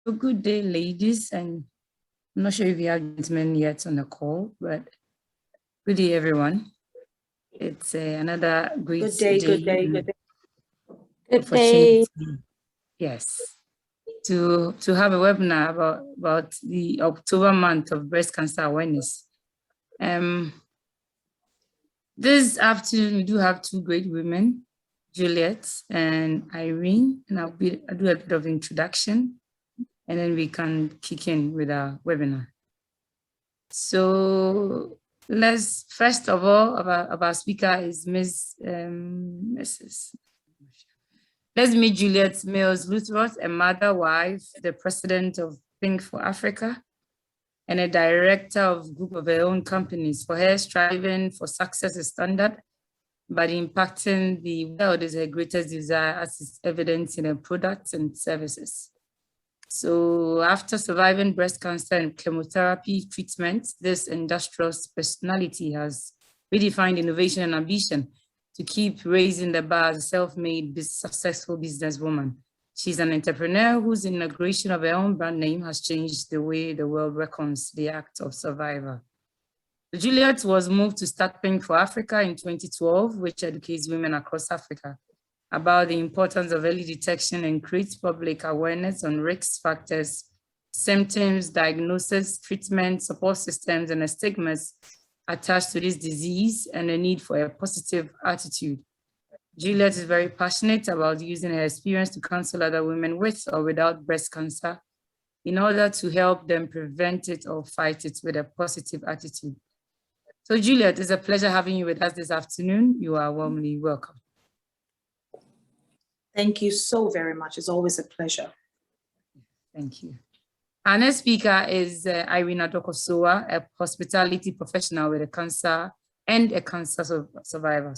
Good day, ladies, and I'm not sure if you have gentlemen yet on the call, but good day, everyone. It's another great Good day. Good day. Yes, to have a webinar about the October month of breast cancer awareness. This afternoon we do have two great women, Juliet and Irene, and I'll do a bit of introduction, and then we can kick in with our webinar. So let's, first of all, our speaker is Mrs. Let's meet Juliet Mills Luthroth, a mother, wife, the president of Think for Africa, and a director of group of her own companies. For her, striving for success is standard, but impacting the world is her greatest desire, as is evident in her products and services. So after surviving breast cancer and chemotherapy treatment, this industrious personality has redefined innovation and ambition to keep raising the bar as a self-made, successful businesswoman. She's an entrepreneur whose inauguration of her own brand name has changed the way the world reckons the act of survivor. Juliet was moved to start Think for Africa in 2012, which educates women across Africa about the importance of early detection and creates public awareness on risk factors, symptoms, diagnosis, treatment, support systems, and the stigmas attached to this disease and the need for a positive attitude. Juliet is very passionate about using her experience to counsel other women with or without breast cancer in order to help them prevent it or fight it with a positive attitude. So Juliet, it's a pleasure having you with us this afternoon. You are warmly welcome. Thank you so very much. It's always a pleasure. Thank you. Our next speaker is Irene Adokosoa, a hospitality professional with a cancer survivor.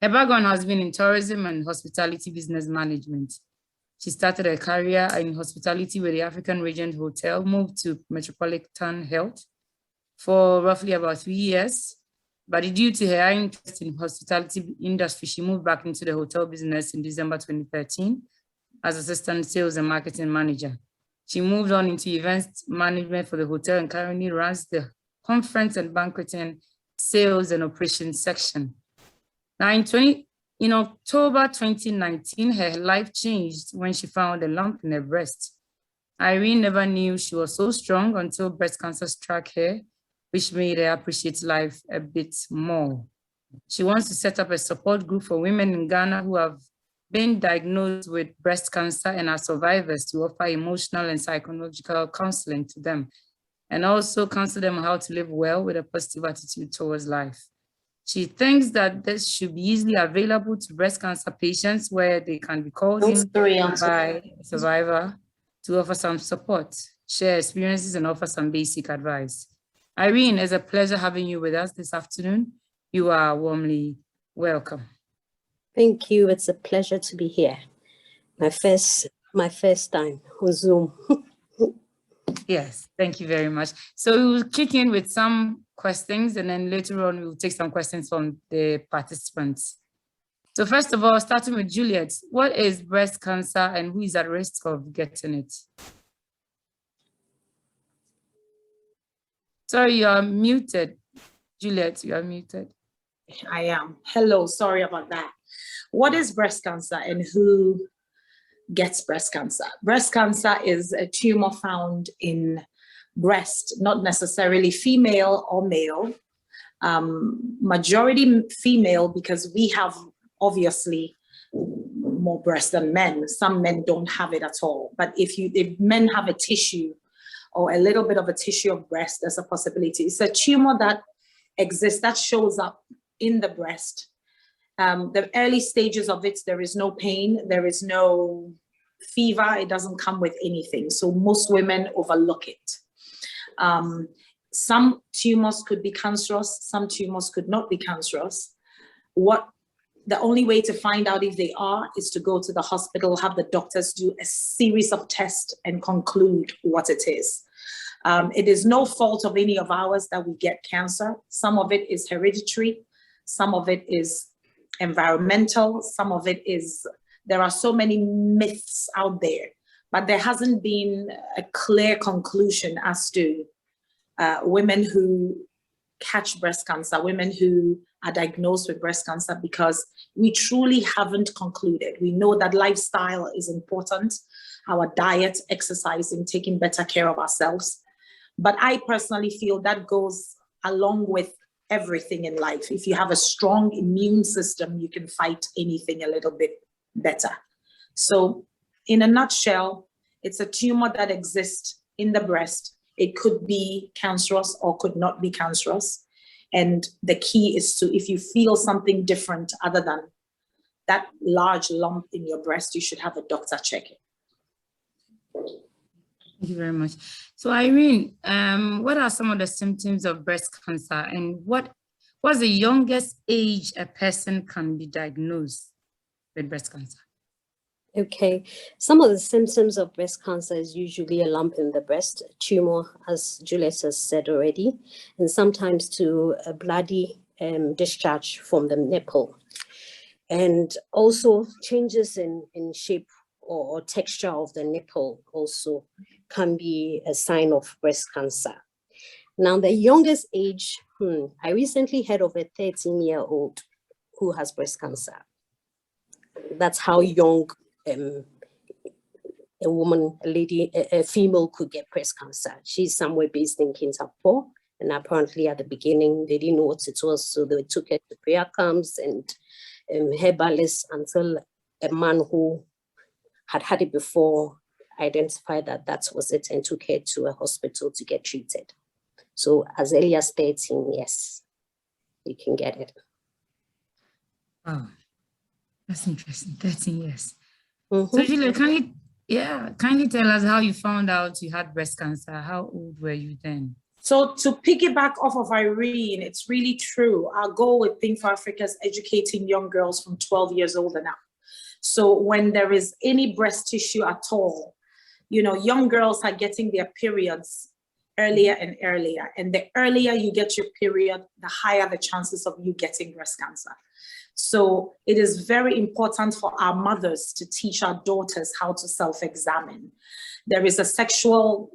Her background has been in tourism and hospitality business management. She started her career in hospitality with the African Regent Hotel, moved to Metropolitan Health for roughly about 3 years. But due to her interest in hospitality industry, she moved back into the hotel business in December 2013 as assistant sales and marketing manager. She moved on into events management for the hotel and currently runs the conference and banqueting sales and operations section. Now in October 2019, her life changed when she found a lump in her breast. Irene never knew she was so strong until breast cancer struck her, which made her appreciate life a bit more. She wants to set up a support group for women in Ghana who have been diagnosed with breast cancer and are survivors to offer emotional and psychological counseling to them, and also counsel them how to live well with a positive attitude towards life. She thinks that this should be easily available to breast cancer patients where they can be called in by a survivor to offer some support, share experiences, and offer some basic advice. Irene, it's a pleasure having you with us this afternoon. You are warmly welcome. Thank you. It's a pleasure to be here. My first time on Zoom. Yes, thank you very much. So we will kick in with some questions, and then later on we'll take some questions from the participants. So first of all, starting with Juliet, what is breast cancer and who is at risk of getting it? Sorry, you are muted. Juliet, you are muted. I am. Hello, sorry about that. What is breast cancer and who gets breast cancer? Breast cancer is a tumor found in breast, not necessarily female or male. Majority female because we have obviously more breast than men. Some men don't have it at all. But if men have a tissue or a little bit of a tissue of breast, there's a possibility. It's a tumor that exists, that shows up in the breast. The early stages of it, there is no pain, there is no fever, it doesn't come with anything. So most women overlook it. Some tumors could be cancerous, some tumors could not be cancerous. The only way to find out if they are is to go to the hospital, have the doctors do a series of tests and conclude what it is. It is no fault of any of ours that we get cancer. Some of it is hereditary, some of it is environmental, some of it is, there are so many myths out there. but there hasn't been a clear conclusion as to women who catch breast cancer, women who are diagnosed with breast cancer, because we truly haven't concluded. We know that lifestyle is important, our diet, exercising, taking better care of ourselves. But I personally feel that goes along with everything in life. If you have a strong immune system, you can fight anything a little bit better. So in a nutshell, it's a tumor that exists in the breast. It could be cancerous or could not be cancerous. And the key is to, if you feel something different other than that large lump in your breast, you should have a doctor check it. Thank you very much. So Irene, what are some of the symptoms of breast cancer, and what's the youngest age a person can be diagnosed with breast cancer? Okay, some of the symptoms of breast cancer is usually a lump in the breast, a tumor, as Juliet has said already, and sometimes to a bloody discharge from the nipple. And also changes in shape or texture of the nipple also can be a sign of breast cancer. Now, the youngest age, I recently heard of a 13-year-old who has breast cancer. That's how young a woman, a lady, a female could get breast cancer. She's somewhere based in Kintampo, and apparently at the beginning they didn't know what it was, so they took her to prayer camps and herbalists until a man who had had it before identified that that was it and took her to a hospital to get treated. So as early as 13, yes, you can get it. Wow, that's interesting. 13 years. Mm-hmm. So Julia, kindly tell us how you found out you had breast cancer. How old were you then? So to piggyback off of Irene, it's really true. Our goal with Think for Africa is educating young girls from 12 years old and up. So when there is any breast tissue at all, you know, young girls are getting their periods earlier and earlier. And the earlier you get your period, the higher the chances of you getting breast cancer. So it is very important for our mothers to teach our daughters how to self-examine. There is a sexual,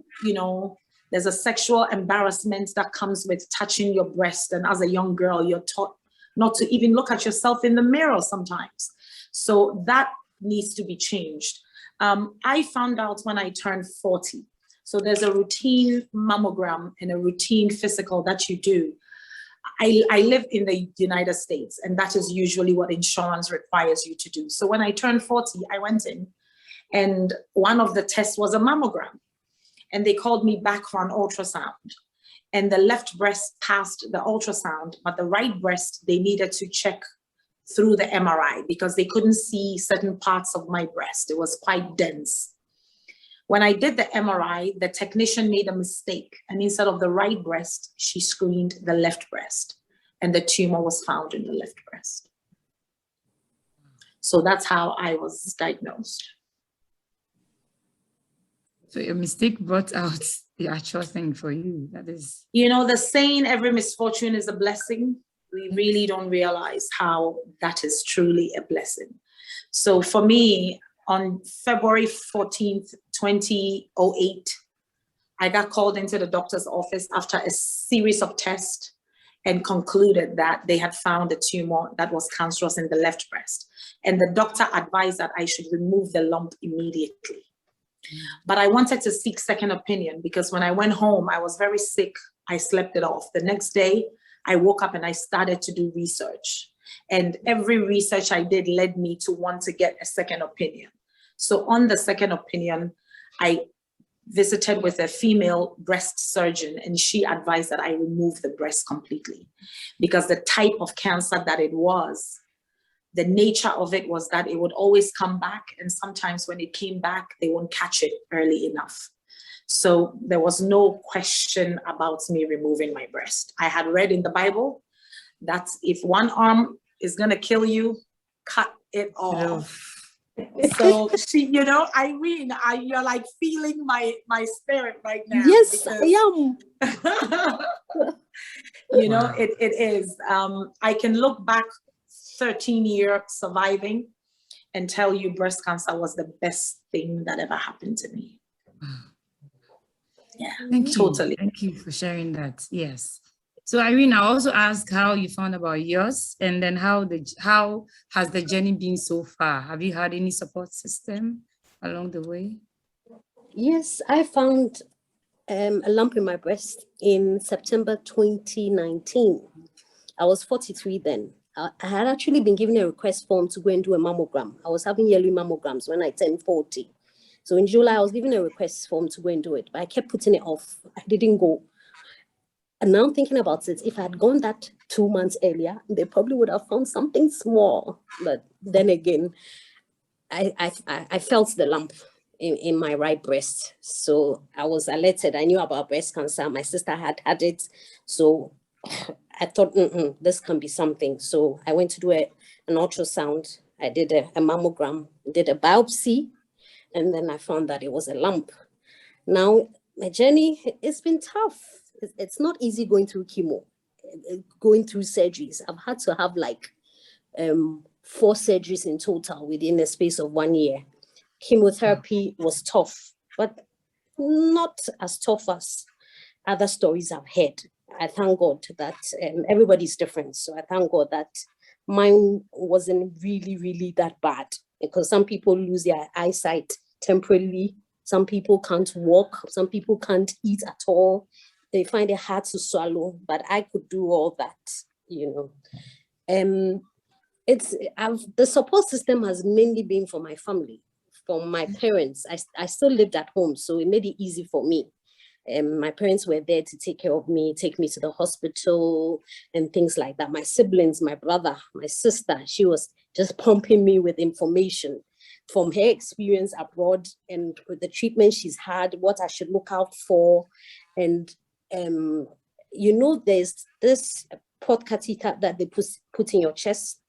there's a sexual embarrassment that comes with touching your breast. And as a young girl, you're taught not to even look at yourself in the mirror sometimes. So that needs to be changed. I found out when I turned 40. So there's a routine mammogram and a routine physical that you do. I live in the United States, and that is usually what insurance requires you to do. So when I turned 40, I went in, and one of the tests was a mammogram. And they called me back for an ultrasound. And the left breast passed the ultrasound, but the right breast, they needed to check through the MRI because they couldn't see certain parts of my breast. It was quite dense. When I did the MRI, the technician made a mistake, and instead of the right breast, she screened the left breast, and the tumor was found in the left breast. So that's how I was diagnosed. So your mistake brought out the actual thing for you. That is, the saying, every misfortune is a blessing. We really don't realize how that is truly a blessing. So for me, on February 14th, 2008, I got called into the doctor's office after a series of tests and concluded that they had found a tumor that was cancerous in the left breast. And the doctor advised that I should remove the lump immediately. But I wanted to seek second opinion because when I went home, I was very sick. I slept it off. The next day, I woke up and I started to do research. And every research I did led me to want to get a second opinion. So on the second opinion, I visited with a female breast surgeon, and she advised that I remove the breast completely because the type of cancer that it was, the nature of it was that it would always come back. And sometimes when it came back, they won't catch it early enough. So there was no question about me removing my breast. I had read in the Bible that if one arm is going to kill you, cut it off. So she, Irene, you're like feeling my spirit right now. Yes, I am. It is. I can look back 13 years surviving, and tell you breast cancer was the best thing that ever happened to me. Yeah, Thank totally. you. Thank you for sharing that. Yes. So Irene, I also asked how you found about yours, and then how has the journey been so far? Have you had any support system along the way? Yes, I found a lump in my breast in September 2019. I was 43 then. I had actually been given a request form to go and do a mammogram. I was having yearly mammograms when I turned 40. So in July, I was given a request form to go and do it, but I kept putting it off. I didn't go. And now I'm thinking about it, if I had gone that 2 months earlier, they probably would have found something small. But then again, I felt the lump in my right breast. So I was alerted. I knew about breast cancer. My sister had it. So I thought, this can be something. So I went to do an ultrasound. I did a mammogram, did a biopsy, and then I found that it was a lump. Now, my journey, it's been tough. It's not easy going through chemo, going through surgeries. I've had to have like 4 surgeries in total within the space of 1 year. Chemotherapy was tough, but not as tough as other stories I've heard. I thank God that everybody's different. So I thank God that mine wasn't really, really that bad, because some people lose their eyesight temporarily. Some people can't walk. Some people can't eat at all. They find it hard to swallow, but I could do all that, you know. The support system has mainly been for my family, from my parents. I still lived at home, so it made it easy for me. My parents were there to take care of me, take me to the hospital and things like that. My siblings, my brother, my sister, she was just pumping me with information from her experience abroad and with the treatment she's had, what I should look out for. And, you know, there's this pod catheter that they put in your chest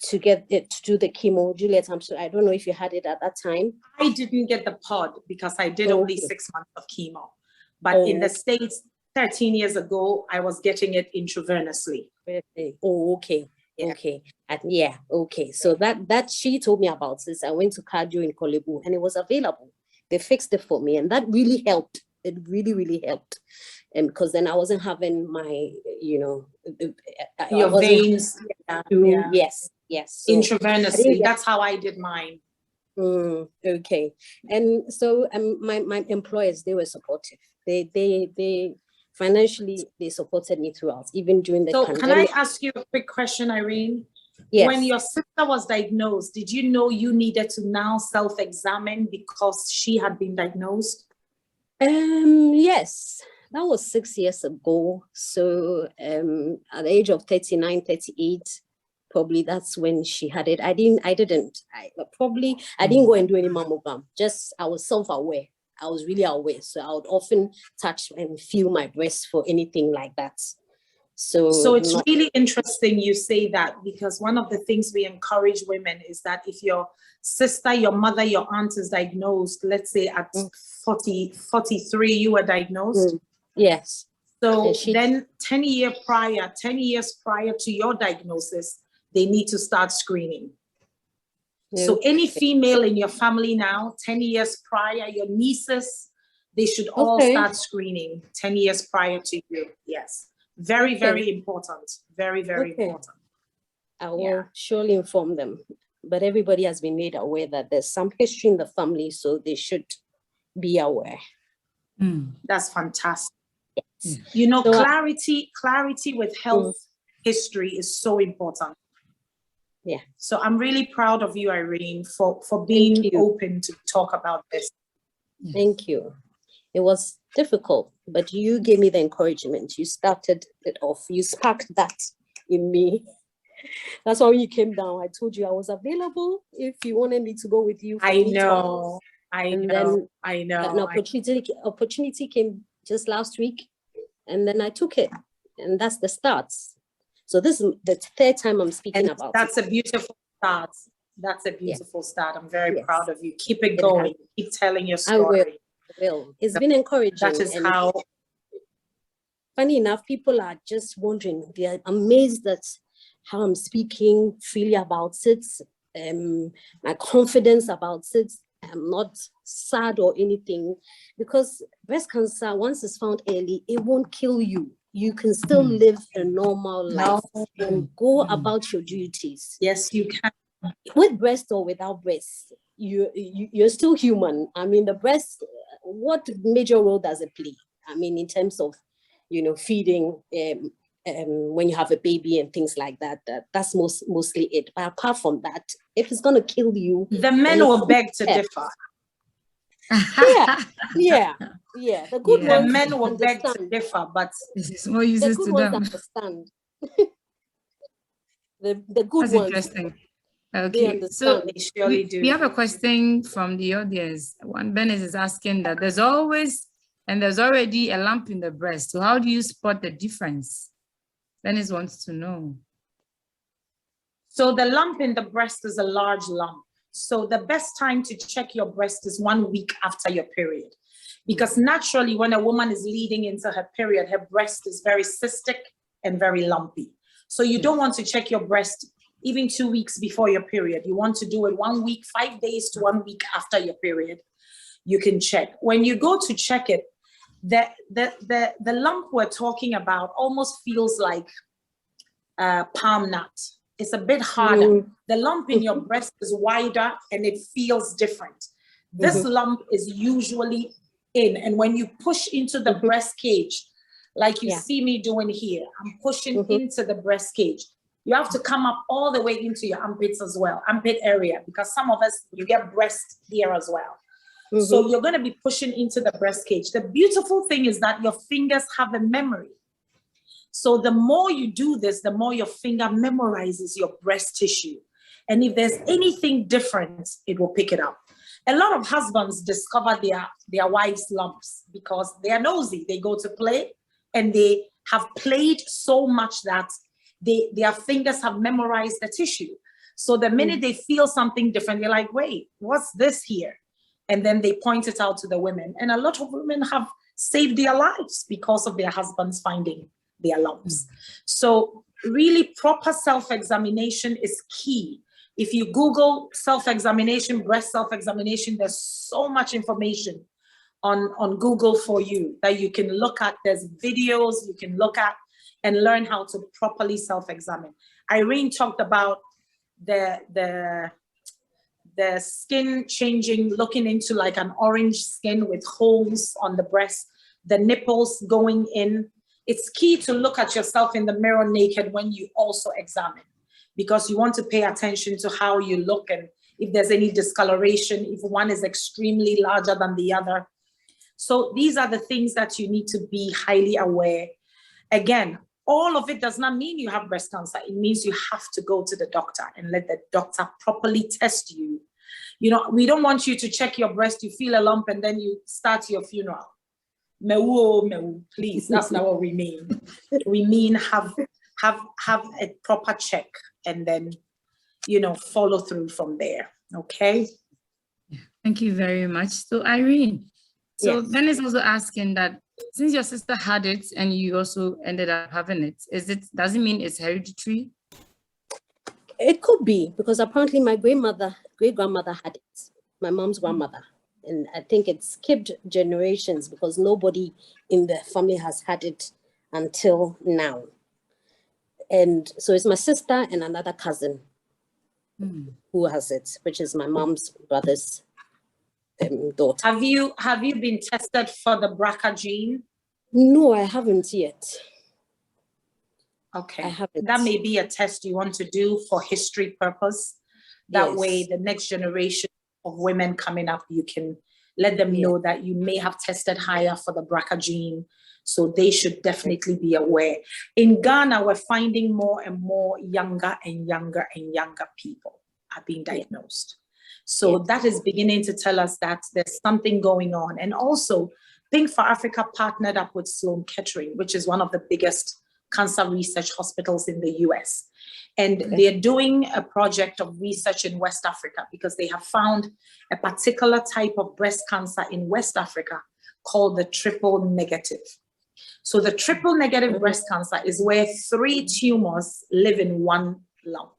to get it to do the chemo. Juliet, I don't know if you had it at that time. I didn't get the pod because I did only 6 months of chemo. But in the States, 13 years ago, I was getting it intravenously. Oh, okay. Yeah. Okay. Okay. So that she told me about this. I went to cardio in Kolebu and it was available. They fixed it for me, and that really helped. It really, really helped. And because then I wasn't having my, you know, your veins. Yes. So intravenously. That's how I did mine. Okay. And so my employers, they were supportive. They financially, they supported me throughout, even during the pandemic. Can I ask you a quick question, Irene? Yes. When your sister was diagnosed, did you know you needed to now self-examine because she had been diagnosed? Yes, that was 6 years ago. So at the age of 39, 38, probably that's when she had it. I didn't go and do any mammogram. Just, I was self-aware. I was really aware. So I would often touch and feel my breast for anything like that. So it's really interesting you say that, because one of the things we encourage women is that if your sister, your mother, your aunt is diagnosed, let's say at 43, you were diagnosed. Yes. So then 10 years prior to your diagnosis, they need to start screening. Okay. So any female in your family now, 10 years prior, your nieces, they should all start screening 10 years prior to you. Yes. Very, very important. Very, very important. I will surely inform them. But everybody has been made aware that there's some history in the family, so they should be aware. That's fantastic. Yes. You know, so, clarity with health history is so important. Yeah. So I'm really proud of you, Irene, for being open to talk about this. Thank you. It was difficult, but you gave me the encouragement. You started it off. You sparked that in me. That's why when you came down, I told you I was available if you wanted me to go with you. I know. Then an opportunity came just last week, and then I took it, and that's the start. So this is the 3rd time I'm speaking about that's it. A beautiful start. That's a beautiful start. I'm very proud of you. Keep it going. Keep telling your story. I will. It's been encouraging. That is how. Funny enough, people are just wondering. They are amazed at how I'm speaking freely about it. my confidence about it. I'm not sad or anything, because breast cancer, once it's found early, it won't kill you. You can still live a normal life and go about your duties. Yes, you can. With breast or without breast, you're still human. I mean, the breast, what major role does it play? I mean, in terms of, feeding when you have a baby and things like that, that's mostly it. But apart from that, if it's going to kill you, the men will beg to differ. Yeah. The good ones, the men will beg to differ, but this is more useless the good to ones them. understand. the good That's ones. Interesting. They Okay, understand. so they surely do. we have a question from the audience. One Dennis is asking that there's already a lump in the breast. So how do you spot the difference? Dennis wants to know. So the lump in the breast is a large lump. So the best time to check your breast is 1 week after your period. Because naturally, when a woman is leading into her period, her breast is very cystic and very lumpy. So you don't want to check your breast even 2 weeks before your period. You want to do it 1 week, 5 days to 1 week after your period. You can check. When you go to check it, the lump we're talking about almost feels like a palm nut. It's a bit harder. The lump in your breast is wider and it feels different. This lump is usually in, and when you push into the breast cage, like you see me doing here, I'm pushing into the breast cage. You have to come up all the way into your armpits as well, armpit area, because some of us, you get breast here as well. So you're going to be pushing into the breast cage. The beautiful thing is that your fingers have a memory. So the more you do this, the more your finger memorizes your breast tissue. And if there's anything different, it will pick it up. A lot of husbands discover their wives' lumps because they are nosy. They go to play and they have played so much that their fingers have memorized the tissue. So the minute they feel something different, they're like, wait, what's this here? And then they point it out to the women. And a lot of women have saved their lives because of their husbands finding their lumps. So really proper self-examination is key. If you Google self-examination, breast self-examination, there's so much information on Google for you that you can look at. There's videos you can look at and learn how to properly self-examine. Irene talked about the skin changing, looking into like an orange skin with holes on the breast, the nipples going in. It's key to look at yourself in the mirror naked when you also examine, because you want to pay attention to how you look and if there's any discoloration, if one is extremely larger than the other. So these are the things that you need to be highly aware. Again, all of it does not mean you have breast cancer. It means you have to go to the doctor and let the doctor properly test you. You know, we don't want you to check your breast, you feel a lump, and then you start your funeral. Please, that's not what we mean. We mean have a proper check and then, follow through from there. Okay. Thank you very much. So Irene, Ben is also asking that since your sister had it and you also ended up having it, does it mean it's hereditary? It could be, because apparently my great-grandmother had it, my mom's grandmother. And I think it skipped generations because nobody in the family has had it until now. And so it's my sister and another cousin who has it, which is my mom's brother's daughter. Have you been tested for the BRCA gene? No, I haven't yet. Okay. I haven't. That may be a test you want to do for history purpose. That way, the next generation of women coming up, you can let them know that you may have tested higher for the BRCA gene. So they should definitely be aware. In Ghana, we're finding more and more younger and younger and younger people are being diagnosed. So that is beginning to tell us that there's something going on. And also, Think for Africa partnered up with Sloan Kettering, which is one of the biggest cancer research hospitals in the US. And they're doing a project of research in West Africa because they have found a particular type of breast cancer in West Africa called the triple negative. So the triple negative breast cancer is where 3 tumors live in one lump.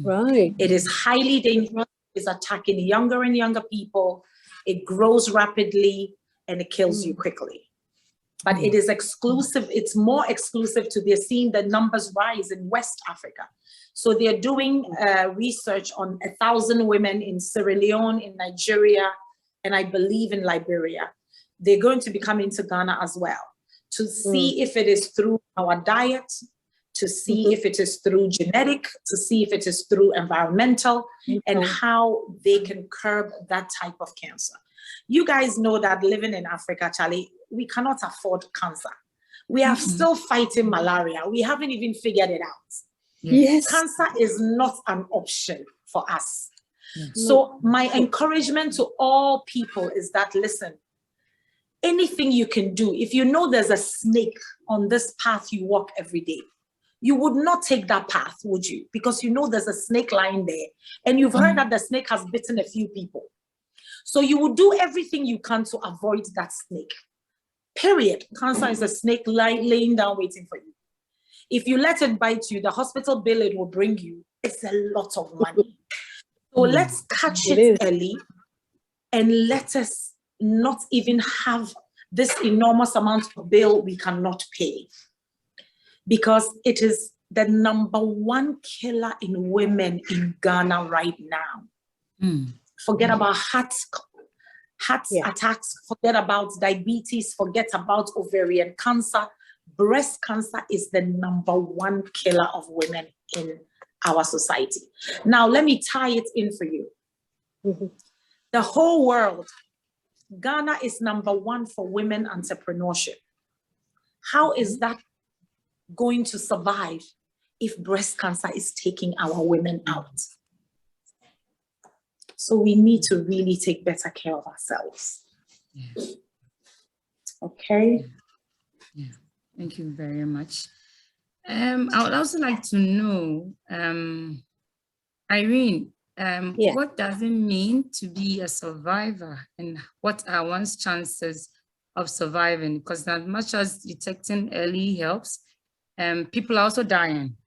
Right. It is highly dangerous. It's attacking younger and younger people. It grows rapidly and it kills you quickly. But it is exclusive. It's more exclusive to, they're seeing the numbers rise in West Africa. So they're doing research on 1,000 women in Sierra Leone, in Nigeria, and I believe in Liberia. They're going to be coming to Ghana as well to see if it is through our diet, to see if it is through genetic, to see if it is through environmental, and how they can curb that type of cancer. You guys know that living in Africa, Charlie, we cannot afford cancer. We are still fighting malaria. We haven't even figured it out. Yes. Cancer is not an option for us. So my encouragement to all people is that, listen, anything you can do, if you know there's a snake on this path you walk every day, you would not take that path, would you? Because you know there's a snake lying there, and you've heard that the snake has bitten a few people. So you would do everything you can to avoid that snake. Period. Cancer is a snake laying down waiting for you. If you let it bite you, the hospital bill it will bring you, it's a lot of money. So let's catch it early, and let us not even have this enormous amount of bill we cannot pay. Because it is the #1 killer in women in Ghana right now. Forget about heart attacks, forget about diabetes, forget about ovarian cancer. Breast cancer is the #1 killer of women in our society. Now, let me tie it in for you. The whole world, Ghana is #1 for women entrepreneurship. How is that going to survive if breast cancer is taking our women out? So we need to really take better care of ourselves. Okay. Yeah. Thank you very much. I would also like to know, Irene, what does it mean to be a survivor, and what are one's chances of surviving? Because as much as detecting early helps, people are also dying.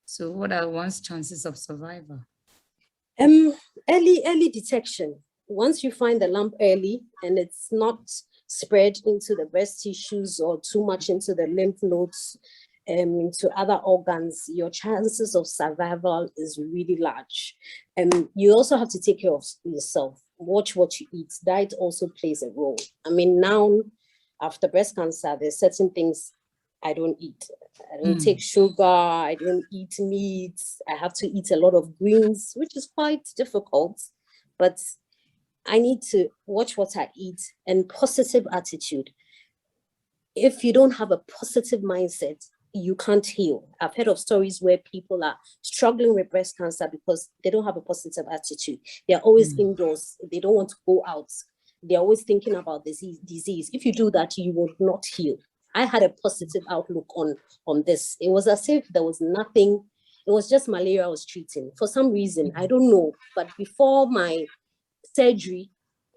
So what are one's chances of survival? Early detection. Once you find the lump early and it's not spread into the breast tissues or too much into the lymph nodes, into other organs, your chances of survival is really large. You also have to take care of yourself. Watch what you eat. Diet also plays a role. I mean, now after breast cancer, there's certain things I don't eat. I don't take sugar. I don't eat meat. I have to eat a lot of greens, which is quite difficult, but I need to watch what I eat and positive attitude. If you don't have a positive mindset, you can't heal. I've heard of stories where people are struggling with breast cancer because they don't have a positive attitude. They're always indoors. They don't want to go out. They're always thinking about disease. If you do that, you will not heal. I had a positive outlook on this. It was as if there was nothing. It was just malaria I was treating. For some reason, I don't know. But before my surgery,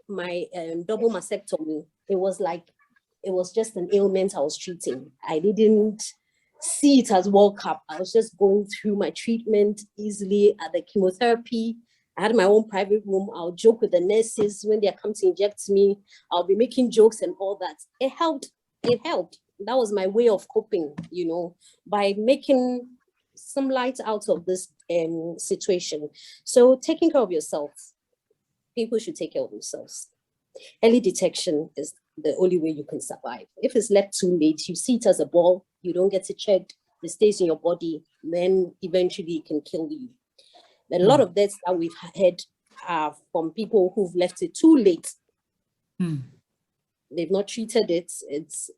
my double mastectomy, it was just an ailment I was treating. I didn't see it as World Cup. I was just going through my treatment easily at the chemotherapy. I had my own private room. I'll joke with the nurses when they come to inject me. I'll be making jokes and all that. It helped. It helped. That was my way of coping, you know, by making some light out of this situation. So taking care of yourself. People should take care of themselves. Early detection is the only way you can survive. If it's left too late, you see it as a ball, you don't get it checked, it stays in your body, then eventually it can kill you. A lot of deaths that we've had are from people who've left it too late. They've not treated it, it's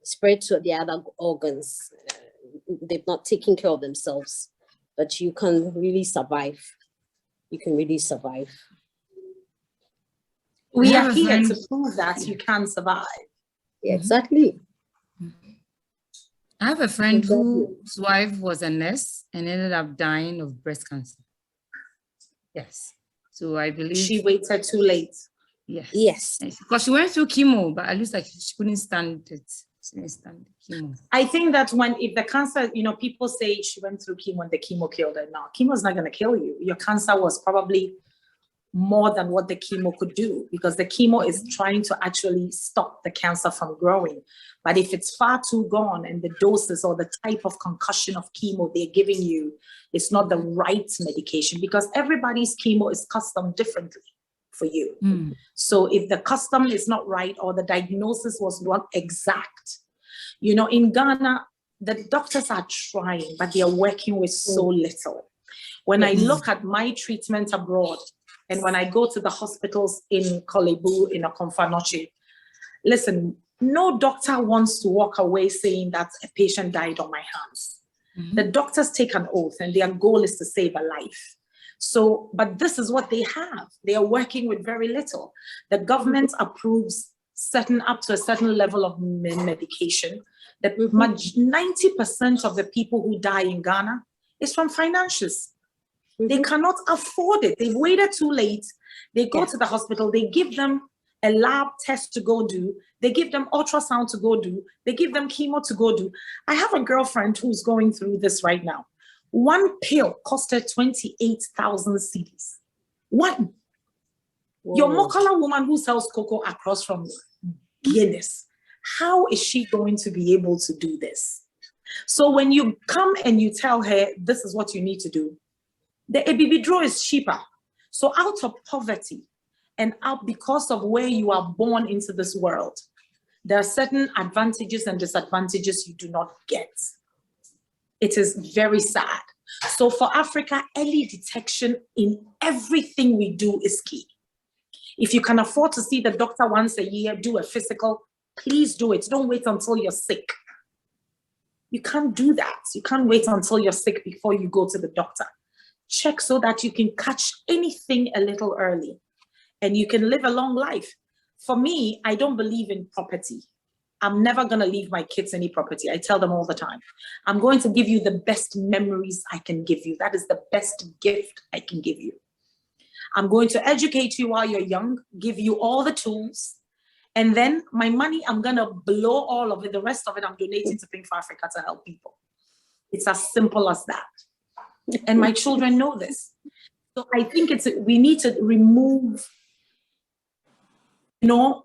spread to the other organs. They've not taken care of themselves, but you can really survive. You can really survive. We are here to prove that you can survive. Yeah, exactly. I have a friend whose wife was a nurse and ended up dying of breast cancer. Yes. So I believe she waited too late. Yes. Yes. Because she went through chemo, but at least like she couldn't stand it. chemo. I think that if the cancer, people say she went through chemo and the chemo killed her. No, chemo is not going to kill you. Your cancer was probably more than what the chemo could do, because the chemo is trying to actually stop the cancer from growing. But if it's far too gone and the doses or the type of concussion of chemo they're giving you is not the right medication, because everybody's chemo is custom differently for you. So if the custom is not right or the diagnosis was not exact, in Ghana, the doctors are trying, but they are working with so little. When I look at my treatment abroad, and when I go to the hospitals in Kolebu, in Akomfanoche, listen, no doctor wants to walk away saying that a patient died on my hands. The doctors take an oath and their goal is to save a life. So, but this is what they have. They are working with very little. The government approves up to a certain level of medication. That 90% of the people who die in Ghana is from financials. They cannot afford it. They've waited too late. They go to the hospital. They give them a lab test to go do. They give them ultrasound to go do. They give them chemo to go do. I have a girlfriend who's going through this right now. One pill costed 28,000 cedis. One. Whoa. Your Mokala woman who sells cocoa across from Guinness, how is she going to be able to do this? So when you come and you tell her, this is what you need to do, the ABB draw is cheaper. So out of poverty and out because of where you are born into this world, there are certain advantages and disadvantages you do not get. It is very sad. So for Africa, early detection in everything we do is key. If you can afford to see the doctor once a year, do a physical, please do it. Don't wait until you're sick. You can't do that. You can't wait until you're sick before you go to the doctor. Check so that you can catch anything a little early and you can live a long life. For me, I don't believe in property. I'm never going to leave my kids any property. I tell them all the time, I'm going to give you the best memories I can give you. That is the best gift I can give you. I'm going to educate you while you're young, give you all the tools. And then my money, I'm going to blow all of it. The rest of it, I'm donating to Pink for Africa to help people. It's as simple as that. And my children know this. So I think we need to remove,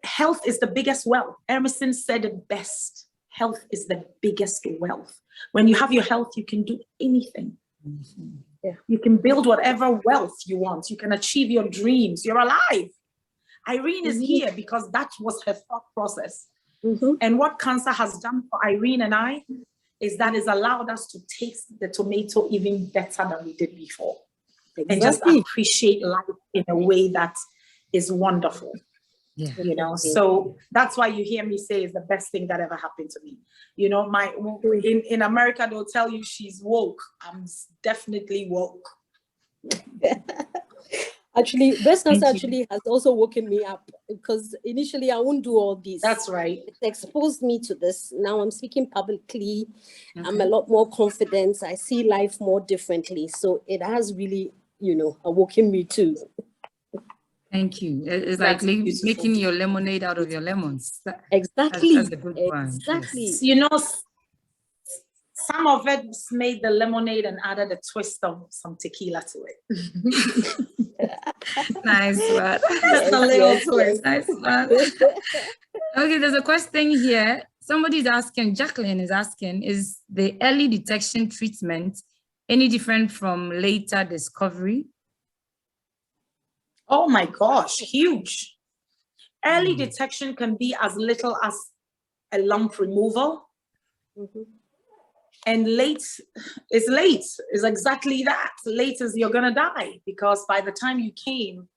health is the biggest wealth. Emerson said it best. Health is the biggest wealth. When you have your health, you can do anything. Yeah. You can build whatever wealth you want. You can achieve your dreams. You're alive. Irene is here because that was her thought process. And what cancer has done for Irene and I is that it's allowed us to taste the tomato even better than we did before. And just appreciate life in a way that is wonderful. Yeah. So that's why you hear me say it's the best thing that ever happened to me. In America, they'll tell you she's woke. I'm definitely woke. Actually, breast cancer has also woken me up, because initially I wouldn't do all this. That's right. It exposed me to this. Now I'm speaking publicly. I'm a lot more confident. I see life more differently. So it has really, awoken me too. Thank you. It's like making your lemonade out of your lemons. Exactly. That's a good one. Exactly. Yes. Some of it made the lemonade and added a twist of some tequila to it. Nice one. Just a little twist. Nice one. Okay, there's a question here. Somebody's asking, Jacqueline is asking, is the early detection treatment any different from later discovery? Oh my gosh, huge. Early detection can be as little as a lump removal. And late is late. Is exactly that. Late is you're gonna die, because by the time you came,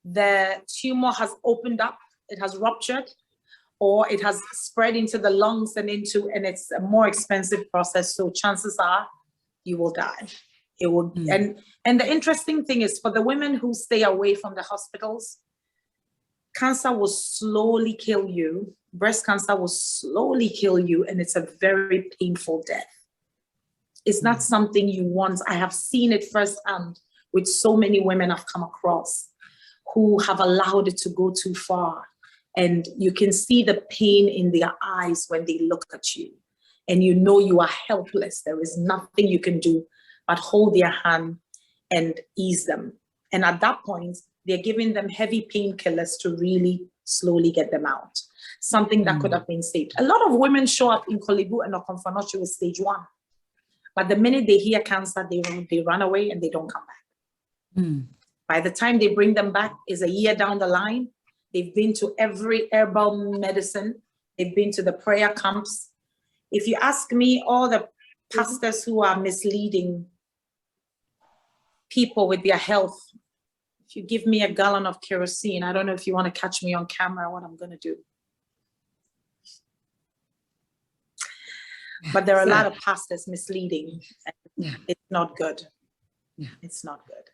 the tumor has opened up, it has ruptured, or it has spread into the lungs and it's a more expensive process. So chances are you will die. It will, and the interesting thing is, for the women who stay away from the hospitals, cancer will slowly kill you. Breast cancer will slowly kill you, and it's a very painful death. It's not something you want. I have seen it firsthand with so many women I've come across who have allowed it to go too far. And you can see the pain in their eyes when they look at you. And you know you are helpless. There is nothing you can do but hold their hand and ease them. And at that point, they're giving them heavy painkillers to really slowly get them out. Something that could have been saved. A lot of women show up in Kolebu and Okomfanoche with stage 1. But the minute they hear cancer, they run away and they don't come back. By the time they bring them back is a year down the line. They've been to every herbal medicine. They've been to the prayer camps. If you ask me, all the pastors who are misleading people with their health, if you give me a gallon of kerosene, I don't know if you want to catch me on camera, what I'm going to do. But there are a lot of pastors misleading. It's not good. It's not good.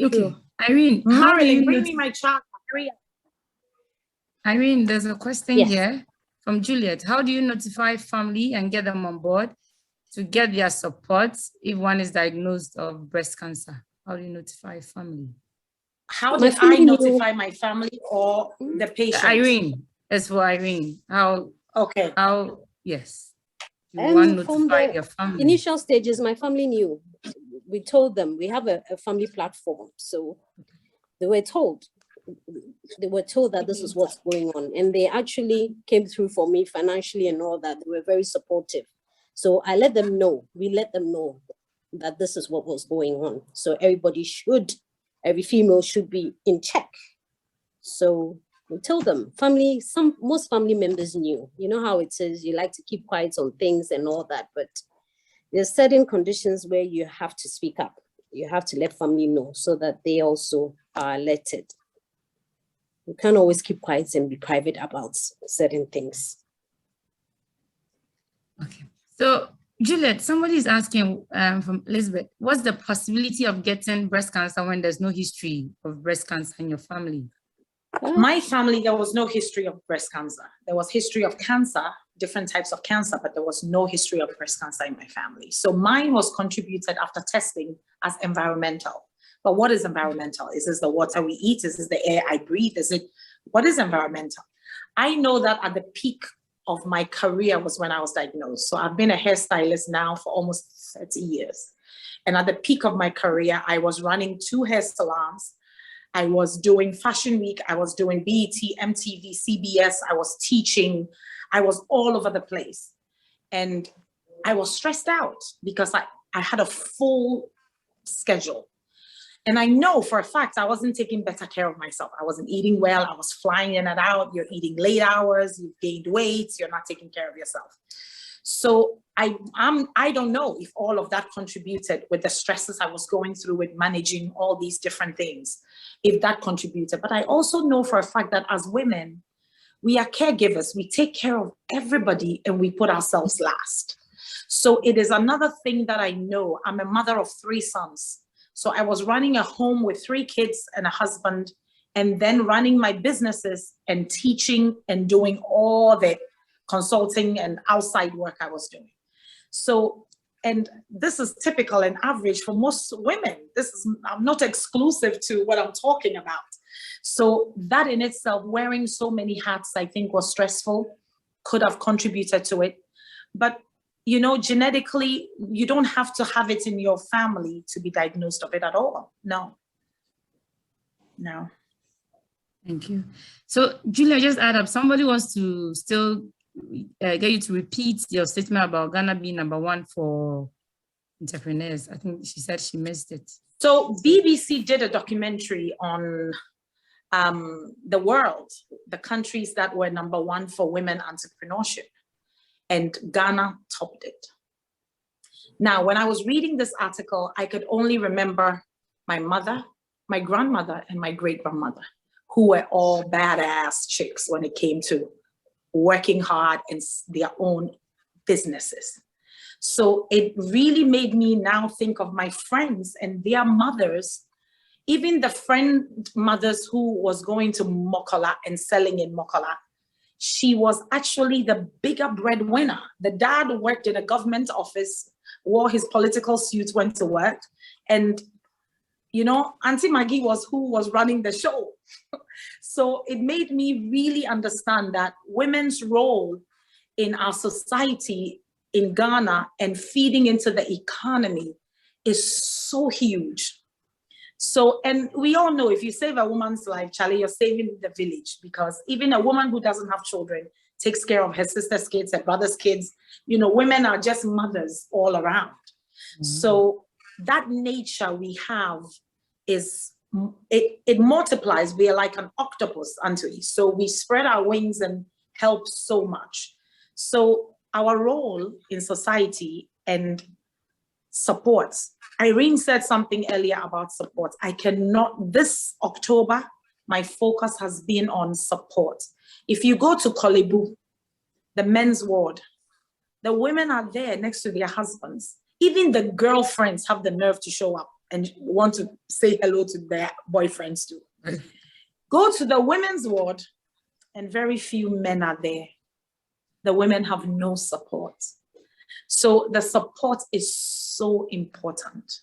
Okay. Irene, Marilyn, bring me my child. Irene, there's a question Yes. here from Juliet. How do you notify family and get them on board to get their support if one is diagnosed of breast cancer? How do you notify family? How did I notify my family or the patient? Irene, as for Irene, how? Okay. How? Yes. You want to From notify the your family. initial stages, my family knew. We told them we have a family platform, so they were told. They were told that this is what's going on, and they actually came through for me financially and all that. They were very supportive. So I let them know. We let them know that this is what was going on. So every female should be in check. So we told them, most family members knew. You know how it says you like to keep quiet on things and all that, but there's certain conditions where you have to speak up. You have to let family know so that they also are alerted. You can't always keep quiet and be private about certain things. Okay. So, Juliet, somebody is asking from Elizabeth, what's the possibility of getting breast cancer when there's no history of breast cancer in your family? My family, there was no history of breast cancer. There was history of cancer, different types of cancer, but there was no history of breast cancer in my family. So mine was contributed after testing as environmental. But what is environmental? Is this the water we eat? Is this the air I breathe? What is environmental? I know that at the peak of my career was when I was diagnosed. So I've been a hairstylist now for almost 30 years. And at the peak of my career, I was running 2 hair salons. I was doing Fashion Week. I was doing BET, MTV, CBS. I was teaching. I was all over the place. And I was stressed out because I had a full schedule. And I know for a fact I wasn't taking better care of myself. I wasn't eating well. I was flying in and out. You're eating late hours. You've gained weight. You're not taking care of yourself. So I don't know if all of that contributed with the stresses I was going through with managing all these different things, if that contributed. But I also know for a fact that as women, we are caregivers. We take care of everybody and we put ourselves last. So it is another thing that I know. I'm a mother of 3 sons. So I was running a home with 3 kids and a husband, and then running my businesses and teaching and doing all the consulting and outside work I was doing. So, and this is typical and average for most women. I'm not exclusive to what I'm talking about. So that in itself, wearing so many hats, I think was stressful, could have contributed to it. But you know, genetically, you don't have to have it in your family to be diagnosed of it at all. No. Thank you. So, Julia, just add up. Somebody wants to still get you to repeat your statement about Ghana being #1 for entrepreneurs. I think she said she missed it. So, BBC did a documentary on the world, the countries that were #1 for women entrepreneurship. And Ghana topped it. Now, when I was reading this article, I could only remember my mother, my grandmother, and my great-grandmother, who were all badass chicks when it came to working hard in their own businesses. So it really made me now think of my friends and their mothers, even the friend mothers who was going to Mokola and selling in Mokola. She was actually the bigger breadwinner. The dad worked in a government office, wore his political suit, went to work. And, you know, Auntie Maggie was who was running the show. So it made me really understand that women's role in our society in Ghana and feeding into the economy is so huge. So, and we all know if you save a woman's life, Charlie, you're saving the village, because even a woman who doesn't have children takes care of her sister's kids, her brother's kids. You know, women are just mothers all around. So that nature we have is, it multiplies. We are like an octopus, aren't we? So we spread our wings and help so much. So our role in society and supports. Irene said something earlier about support. I cannot, this October, my focus has been on support. If you go to Kolebu, the men's ward, the women are there next to their husbands. Even the girlfriends have the nerve to show up and want to say hello to their boyfriends too. Go to the women's ward and very few men are there. The women have no support. So the support is so important.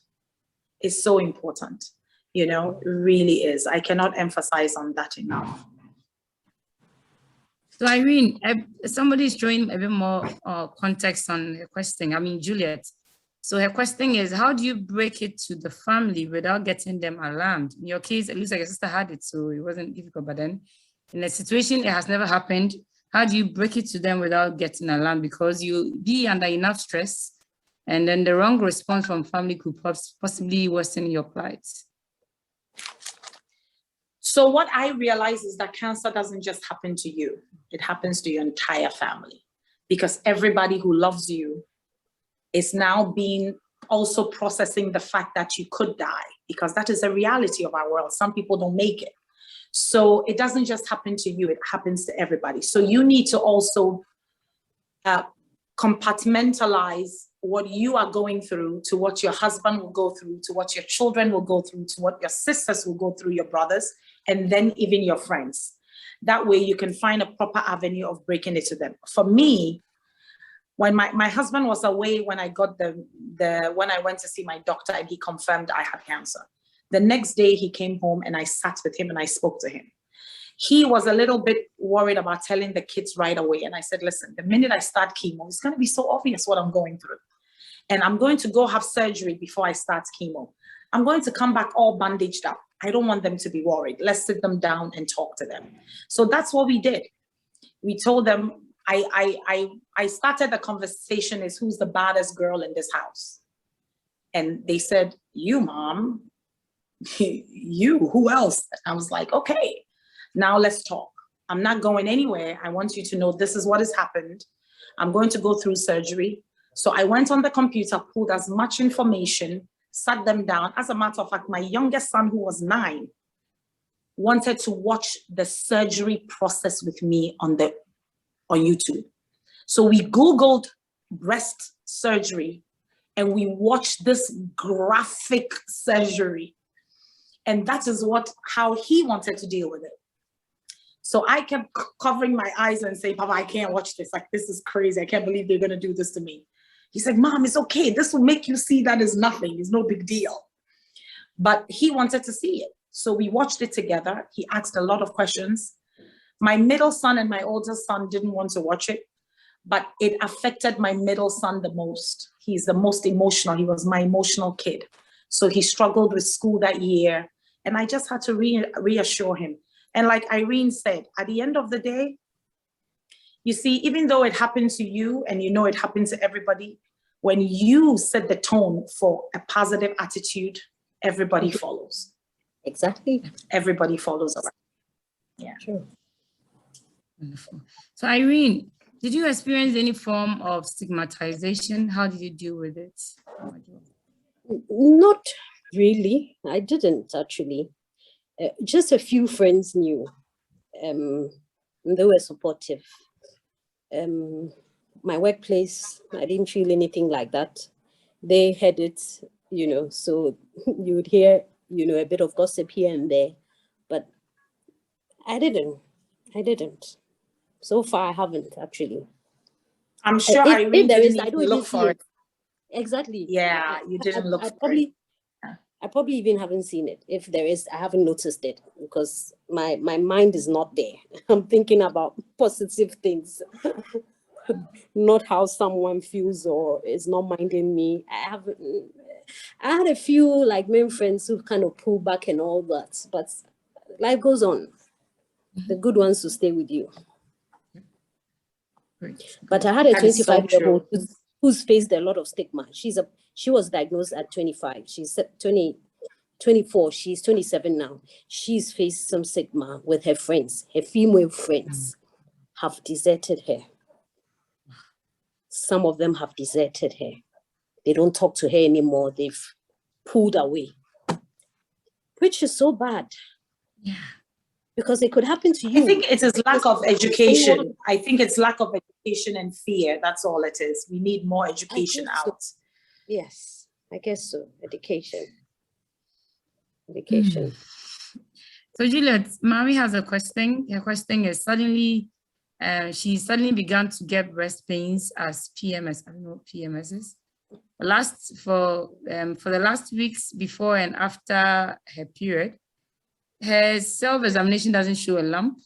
It's so important, you know, it really is. I cannot emphasize on that enough. So Irene, somebody's throwing a bit more context on her question. I mean, Juliet. So her question is, how do you break it to the family without getting them alarmed? In your case, it looks like your sister had it, so it wasn't difficult. But then in a situation it has never happened, how do you break it to them without getting alarmed? Because you be under enough stress, and then the wrong response from family could possibly worsen your plight. So what I realize is that cancer doesn't just happen to you. It happens to your entire family, because everybody who loves you is now being also processing the fact that you could die, because that is a reality of our world. Some people don't make it. So it doesn't just happen to you, it happens to everybody. So you need to also compartmentalize what you are going through to what your husband will go through, to what your children will go through, to what your sisters will go through, your brothers, and then even your friends. That way you can find a proper avenue of breaking it to them. For me, when my husband was away, when I got when I went to see my doctor and he confirmed I had cancer, the next day he came home and I sat with him and I spoke to him. He was a little bit worried about telling the kids right away. And I said, listen, the minute I start chemo, it's going to be so obvious what I'm going through. And I'm going to go have surgery before I start chemo. I'm going to come back all bandaged up. I don't want them to be worried. Let's sit them down and talk to them. So that's what we did. We told them, I started the conversation is, who's the baddest girl in this house? And they said, you, Mom. You, who else? I was like, okay, now let's talk. I'm not going anywhere. I want you to know this is what has happened. I'm going to go through surgery. So I went on the computer, pulled as much information, sat them down. As a matter of fact, my youngest son, who was 9, wanted to watch the surgery process with me on YouTube. So we Googled breast surgery and we watched this graphic surgery. And that is how he wanted to deal with it. So I kept covering my eyes and saying, Papa, I can't watch this. Like, this is crazy. I can't believe they're going to do this to me. He said, Mom, it's okay. This will make you see that is nothing. It's no big deal. But he wanted to see it. So we watched it together. He asked a lot of questions. My middle son and my older son didn't want to watch it, but it affected my middle son the most. He's the most emotional. He was my emotional kid. So he struggled with school that year. And I just had to reassure him. And like Irene said, at the end of the day, you see, even though it happened to you and you know it happened to everybody, when you set the tone for a positive attitude, everybody follows. Exactly. Everybody follows around. Yeah. True. Wonderful. So Irene, did you experience any form of stigmatization? How did you deal with it? Not really. I didn't actually. Just a few friends knew. They were supportive. My workplace, I didn't feel anything like that. They had it, you know, so you would hear, you know, a bit of gossip here and there, but I didn't. So far, I haven't actually. I'm sure if there is, I don't look even see for it. Exactly. Yeah, you didn't look for it. I probably even haven't seen it. If there is, I haven't noticed it because my mind is not there. I'm thinking about positive things, not how someone feels or is not minding me. I had a few like men friends who kind of pull back and all that, but life goes on. The good ones will stay with you. Great. But I had a That is so 25-year-old true. who's faced a lot of stigma. She was diagnosed at 25. She's 24. She's 27 now. She's faced some stigma with her friends. Her female friends have deserted her. Some of them have deserted her. They don't talk to her anymore. They've pulled away, which is so bad. Yeah. Because it could happen to you. I think it is lack of education. I think it's lack of education and fear. That's all it is. We need more education out. Yes, I guess so. Education. So Juliet, Mary has a question. Her question is she suddenly began to get breast pains as PMS. I don't know what PMS is. For the last weeks before and after her period, her self-examination doesn't show a lump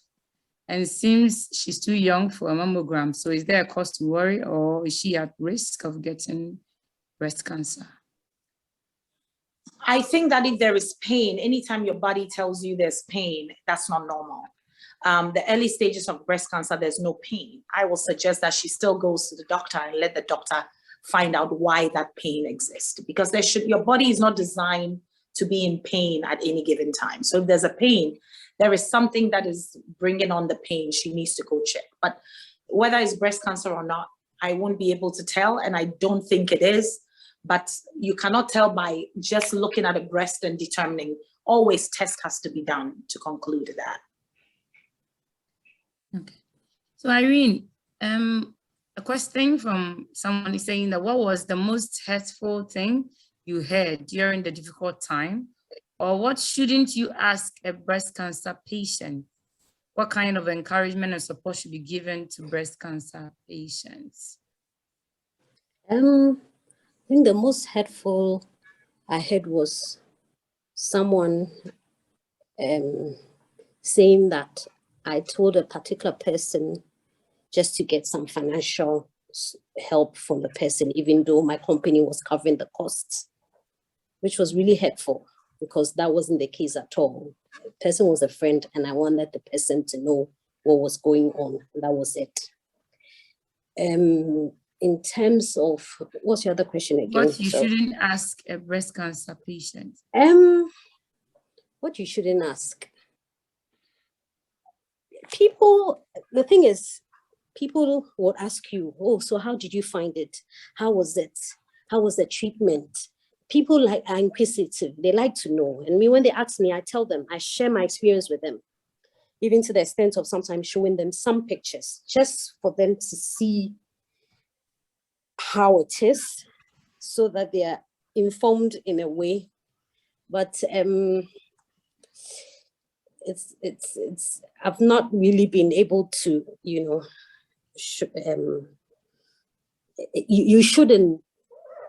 and it seems she's too young for a mammogram. So is there a cause to worry or is she at risk of getting breast cancer? I think that if there is pain, anytime your body tells you there's pain, that's not normal. The early stages of breast cancer, there's no pain. I will suggest that she still goes to the doctor and let the doctor find out why that pain exists, because your body is not designed to be in pain at any given time. So if there's a pain, there is something that is bringing on the pain. She needs to go check. But whether it's breast cancer or not, I won't be able to tell, and I don't think it is. But you cannot tell by just looking at a breast and determining. Always test has to be done to conclude that. Okay. So Irene, a question from someone is saying that what was the most hurtful thing you heard during the difficult time? Or what shouldn't you ask a breast cancer patient? What kind of encouragement and support should be given to breast cancer patients? I think the most hurtful I heard was someone saying that I told a particular person just to get some financial help from the person, even though my company was covering the costs, which was really hurtful because that wasn't the case at all. The person was a friend and I wanted the person to know what was going on. That was it. In terms of, what's your other question again? What you shouldn't ask a breast cancer patient? What you shouldn't ask. The thing is, people would ask you, oh, so how did you find it? How was it? How was the treatment? People are inquisitive. They like to know. And when they ask me, I tell them, I share my experience with them, even to the extent of sometimes showing them some pictures, just for them to see how it is, so that they are informed in a way. But I've not really been able to, you shouldn't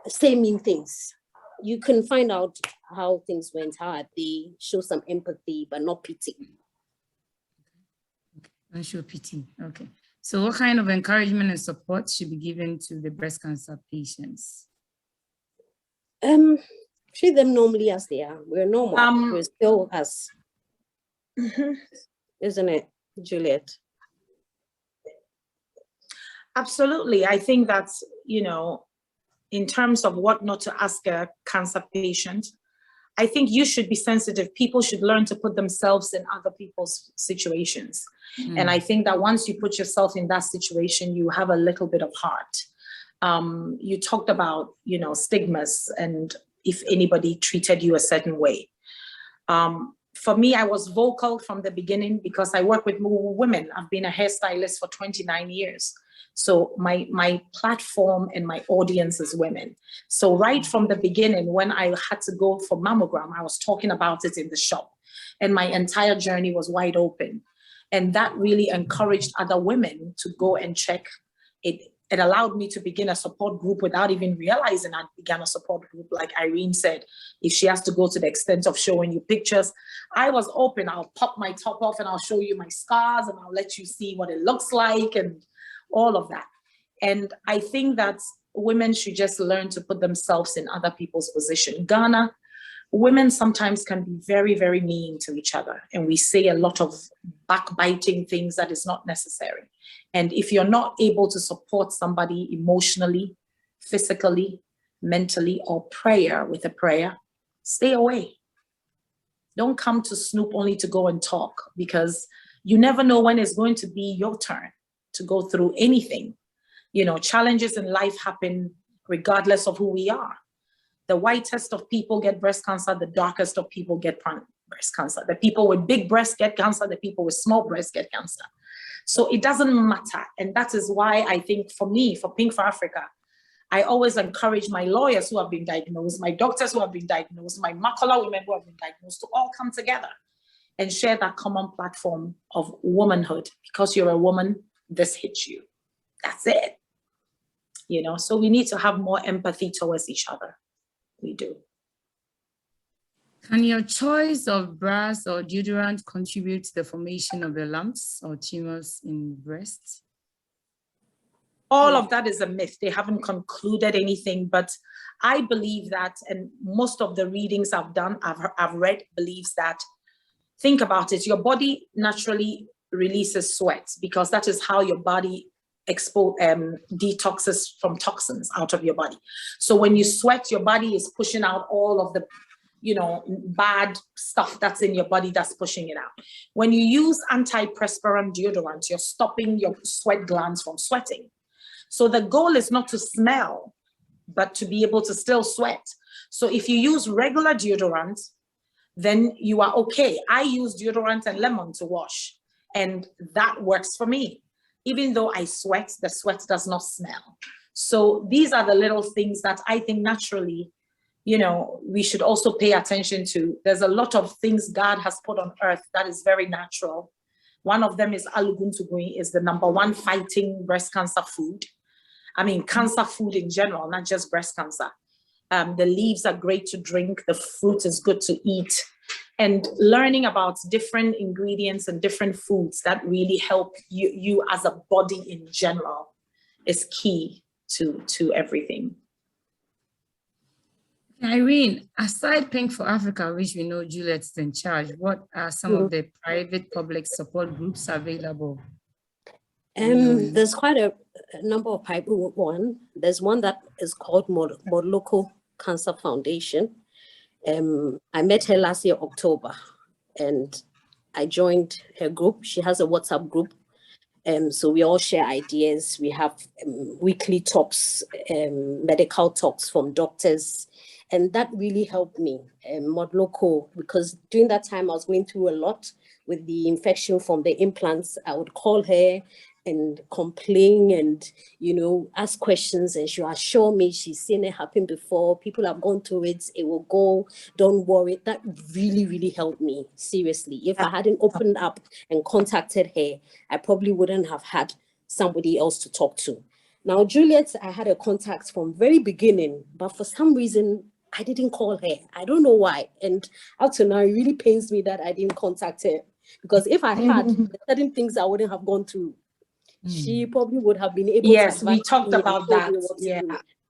say mean things. You can find out how things went, how they show some empathy, but not pity. Don't show pity. Okay. So what kind of encouragement and support should be given to the breast cancer patients? Treat them normally as they are. We're normal. We're still us. Isn't it, Juliet? Absolutely. I think that's, in terms of what not to ask a cancer patient, I think you should be sensitive. People should learn to put themselves in other people's situations. And I think that once you put yourself in that situation, you have a little bit of heart. You talked about, stigmas and if anybody treated you a certain way. For me, I was vocal from the beginning because I work with women. I've been a hairstylist for 29 years. So my platform and my audience is women. So right from the beginning, when I had to go for mammogram, I was talking about it in the shop and my entire journey was wide open. And that really encouraged other women to go and check it it allowed me to begin a support group without even realizing I began a support group. Like Irene said, if she has to go to the extent of showing you pictures, I was open. I'll pop my top off and I'll show you my scars and I'll let you see what it looks like and all of that. And I think that women should just learn to put themselves in other people's position. Ghana, women sometimes can be very, very mean to each other. And we say a lot of backbiting things that is not necessary. And if you're not able to support somebody emotionally, physically, mentally, or with a prayer, stay away. Don't come to Snoop only to go and talk, because you never know when it's going to be your turn to go through anything. You know, challenges in life happen regardless of who we are. The whitest of people get breast cancer, the darkest of people get breast cancer. The people with big breasts get cancer, the people with small breasts get cancer. So it doesn't matter. And that is why I think for me, for Pink for Africa, I always encourage my lawyers who have been diagnosed, my doctors who have been diagnosed, my Makola women who have been diagnosed, to all come together and share that common platform of womanhood. Because you're a woman, this hits you. That's it. You know, so we need to have more empathy towards each other. We do. Can your choice of bras or deodorant contribute to the formation of the lumps or tumors in breasts? All of that is a myth. They haven't concluded anything, but I believe that, and most of the readings I've done, I've read, believes that, think about it, your body naturally releases sweat because that is how your body detoxes from toxins out of your body. So when you sweat, your body is pushing out all of the, you know, bad stuff that's in your body that's pushing it out. When you use antiperspirant deodorant, you're stopping your sweat glands from sweating. So the goal is not to smell, but to be able to still sweat. So if you use regular deodorant, then you are okay. I use deodorant and lemon to wash, and that works for me. Even though I sweat, the sweat does not smell. So these are the little things that I think naturally, you know, we should also pay attention to. There's a lot of things God has put on earth that is very natural. One of them is aluguntugui, is the #1 fighting breast cancer food. I mean, cancer food in general, not just breast cancer. The leaves are great to drink. The fruit is good to eat. And learning about different ingredients and different foods that really help you as a body in general is key to everything. Irene, aside Pink for Africa, which we know Juliet is in charge, what are some of the private public support groups available? There's quite a number of private ones. There's one that is called Local Cancer Foundation. I met her last year, October, and I joined her group. She has a WhatsApp group. So we all share ideas. We have weekly talks, medical talks from doctors. And that really helped me, Modloco, because during that time I was going through a lot with the infection from the implants. I would call her and complain and, you know, ask questions, and she'll assure me she's seen it happen before. People have gone through it. It will go. Don't worry. That really, really helped me. Seriously. If I hadn't opened up and contacted her, I probably wouldn't have had somebody else to talk to. Now, Juliet, I had a contact from very beginning, but for some reason, I didn't call her. I don't know why. And up to now, it really pains me that I didn't contact her, because if I had, certain things I wouldn't have gone through. She probably would have been able to. Yes, we talked about that. Yeah,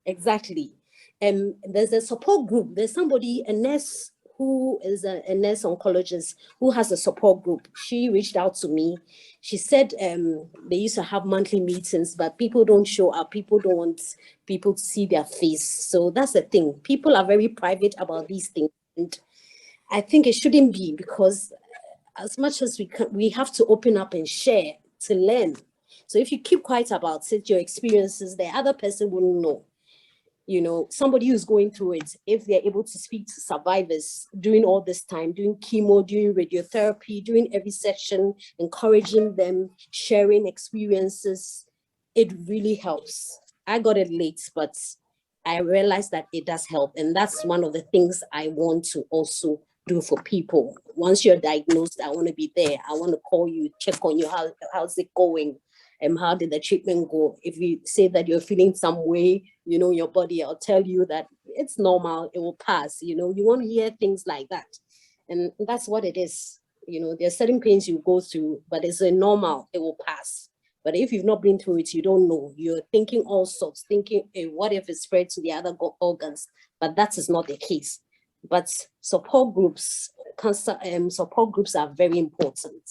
exactly. And there's a support group. There's somebody, a nurse who is a nurse oncologist who has a support group. She reached out to me. She said they used to have monthly meetings, but people don't show up. People don't want people to see their face. So that's the thing. People are very private about these things. And I think it shouldn't be, because as much as we can, we have to open up and share to learn. So if you keep quiet about it, your experiences, the other person wouldn't know. You know, somebody who's going through it, if they're able to speak to survivors during all this time, doing chemo, doing radiotherapy, doing every session, encouraging them, sharing experiences, it really helps. I got it late, but I realized that it does help. And that's one of the things I want to also do for people. Once you're diagnosed, I want to be there. I want to call you, check on you, how's it going? how did the treatment go? If you say that you're feeling some way, you know, your body, I'll tell you that it's normal, it will pass. You know, you want to hear things like that. And that's what it is. You know, there are certain pains you go through, but it's a normal, it will pass. But if you've not been through it, you don't know. You're thinking all sorts, thinking, hey, what if it spread to the other organs? But that is not the case. But support groups, support groups are very important.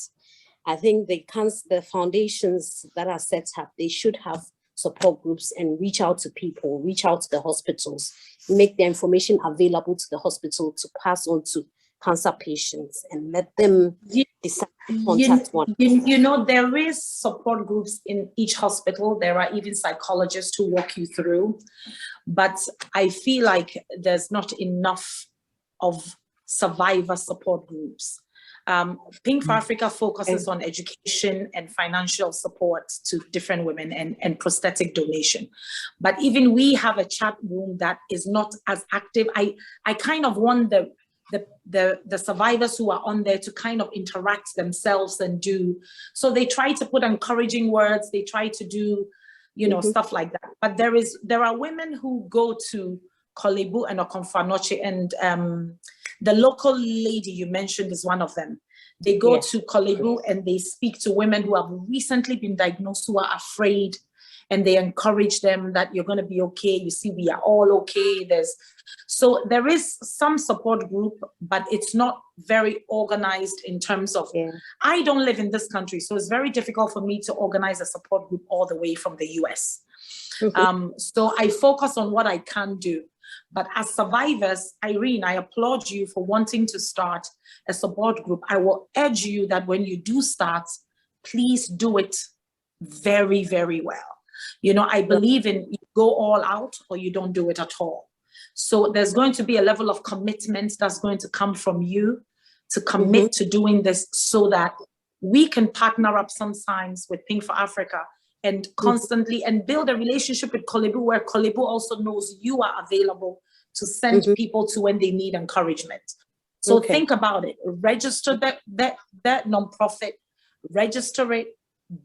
I think the foundations that are set up, they should have support groups and reach out to people, reach out to the hospitals, make the information available to the hospital to pass on to cancer patients and let them decide to contact one. You know, there is support groups in each hospital. There are even psychologists who walk you through, but I feel like there's not enough of survivor support groups. Pink for Africa focuses on education and financial support to different women and prosthetic donation. But even we have a chat room that is not as active. I kind of want the survivors who are on there to kind of interact themselves and do, so they try to put encouraging words, they try to do, you know, stuff like that. But there are women who go to Korle Bu and Okomfanoche, and the local lady you mentioned is one of them. They go to Korle Bu and they speak to women who have recently been diagnosed, who are afraid, and they encourage them that you're going to be okay. You see, we are all okay. So there is some support group, but it's not very organized in terms of, I don't live in this country, so it's very difficult for me to organize a support group all the way from the US. So I focus on what I can do. But as survivors, Irene, I applaud you for wanting to start a support group. I will urge you that when you do start, please do it very, very well. You know, I believe in you go all out or you don't do it at all. So there's going to be a level of commitment that's going to come from you to commit to doing this, so that we can partner up sometimes with Pink for Africa and constantly and build a relationship with Korle Bu, where Korle Bu also knows you are available to send people to when they need encouragement. So think about it. Register that nonprofit, register it,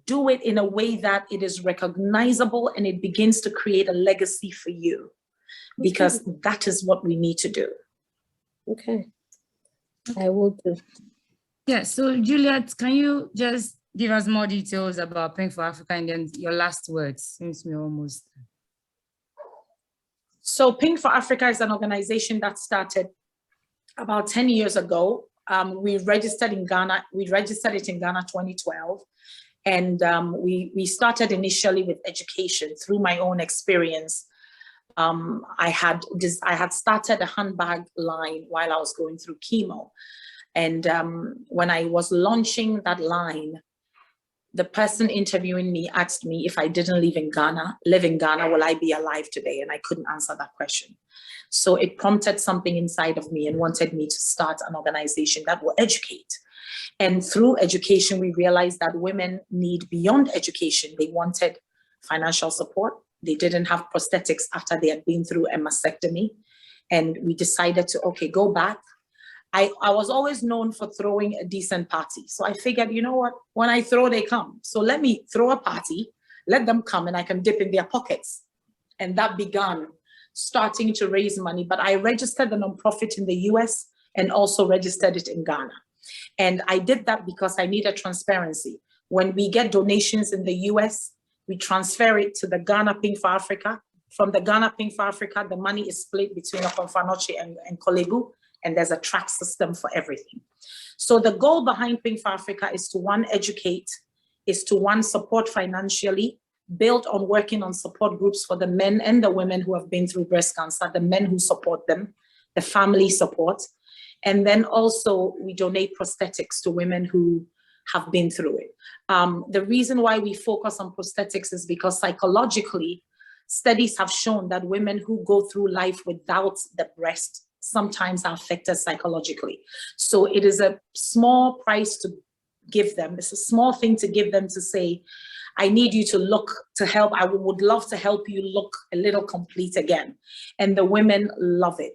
do it in a way that it is recognizable and it begins to create a legacy for you, because that is what we need to do. Okay, I will do. Yeah, so Juliet, can you just give us more details about Pink for Africa and then your last words, since we're almost. So Pink for Africa is an organization that started about 10 years ago. We registered in Ghana. We registered it in Ghana 2012. And we started initially with education through my own experience. I had started a handbag line while I was going through chemo. And when I was launching that line, the person interviewing me asked me if I didn't live in Ghana, will I be alive today? And I couldn't answer that question. So it prompted something inside of me and wanted me to start an organization that will educate. And through education, we realized that women need beyond education. They wanted financial support. They didn't have prosthetics after they had been through a mastectomy. And we decided to, okay, go back. I was always known for throwing a decent party. So I figured, you know what, when I throw, they come. So let me throw a party, let them come and I can dip in their pockets. And that began starting to raise money. But I registered the nonprofit in the US and also registered it in Ghana. And I did that because I needed transparency. When we get donations in the US, we transfer it to the Ghana Pink for Africa. From the Ghana Pink for Africa, the money is split between Okomfanoche and Korle Bu. And there's a track system for everything. So the goal behind Pink for Africa is to, one, educate, is to, one, support financially, build on working on support groups for the men and the women who have been through breast cancer, the men who support them, the family support. And then also we donate prosthetics to women who have been through it. The reason why we focus on prosthetics is because psychologically, studies have shown that women who go through life without the breast sometimes are affected psychologically. So it is a small price to give them. It's a small thing to give them to say, I need you to look to help. I would love to help you look a little complete again. And the women love it.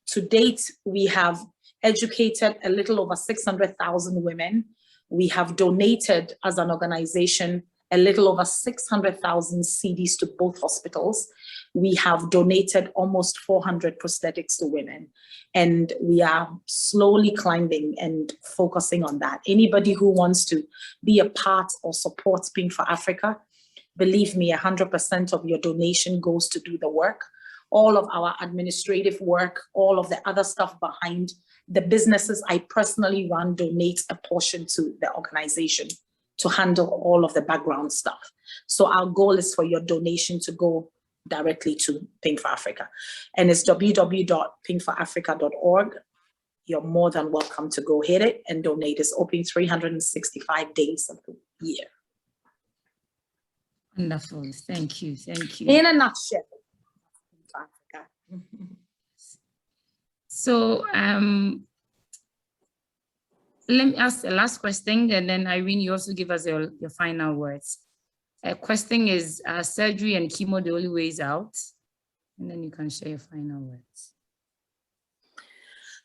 To date, we have educated a little over 600,000 women. We have donated as an organization a little over 600,000 CDs to both hospitals. We have donated almost 400 prosthetics to women, and we are slowly climbing and focusing on that. Anybody who wants to be a part or support Pink for Africa, believe me, 100% of your donation goes to do the work. All of our administrative work, all of the other stuff behind the businesses I personally run, donate a portion to the organization to handle all of the background stuff. So our goal is for your donation to go directly to Pink for Africa. And it's www.pinkforafrica.org. You're more than welcome to go hit it and donate. It's open 365 days of the year. Wonderful. Thank you. Thank you. In a nutshell. Pink for Africa. So let me ask the last question, and then Irene, you also give us your final words. Question is, are surgery and chemo the only ways out? And then you can share your final words.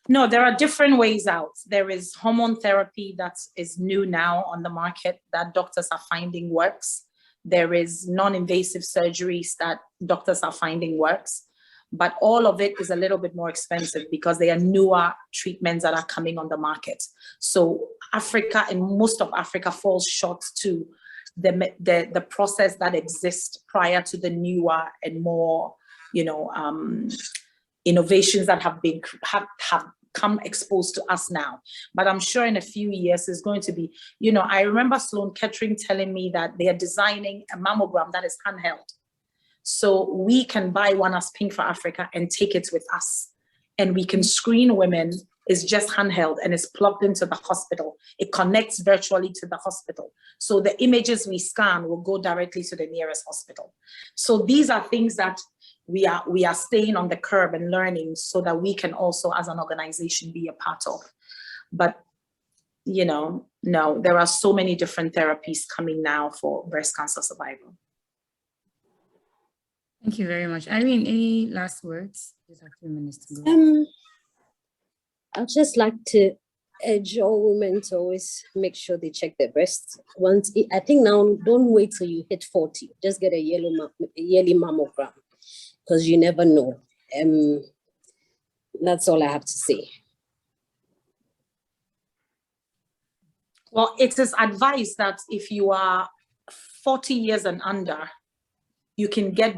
No, there are different ways out. There is hormone therapy that is new now on the market that doctors are finding works. There is non-invasive surgeries that doctors are finding works. But all of it is a little bit more expensive because they are newer treatments that are coming on the market. So Africa and most of Africa falls short to the process that exists prior to the newer and more, innovations that have come exposed to us now. But I'm sure in a few years it's going to be, I remember Sloan Kettering telling me that they are designing a mammogram that is handheld. So we can buy one as Pink for Africa and take it with us. And we can screen women. It's just handheld and it's plugged into the hospital. It connects virtually to the hospital. So the images we scan will go directly to the nearest hospital. So these are things that we are staying on the curb and learning so that we can also as an organization be a part of. But, no, there are so many different therapies coming now for breast cancer survival. Thank you very much. Irene, any last words? Just a few minutes to go. I'd just like to urge all women to always make sure they check their breasts. I think now, don't wait till you hit 40. Just get a yearly mammogram because you never know. That's all I have to say. Well, it is advised that if you are 40 years and under, you can get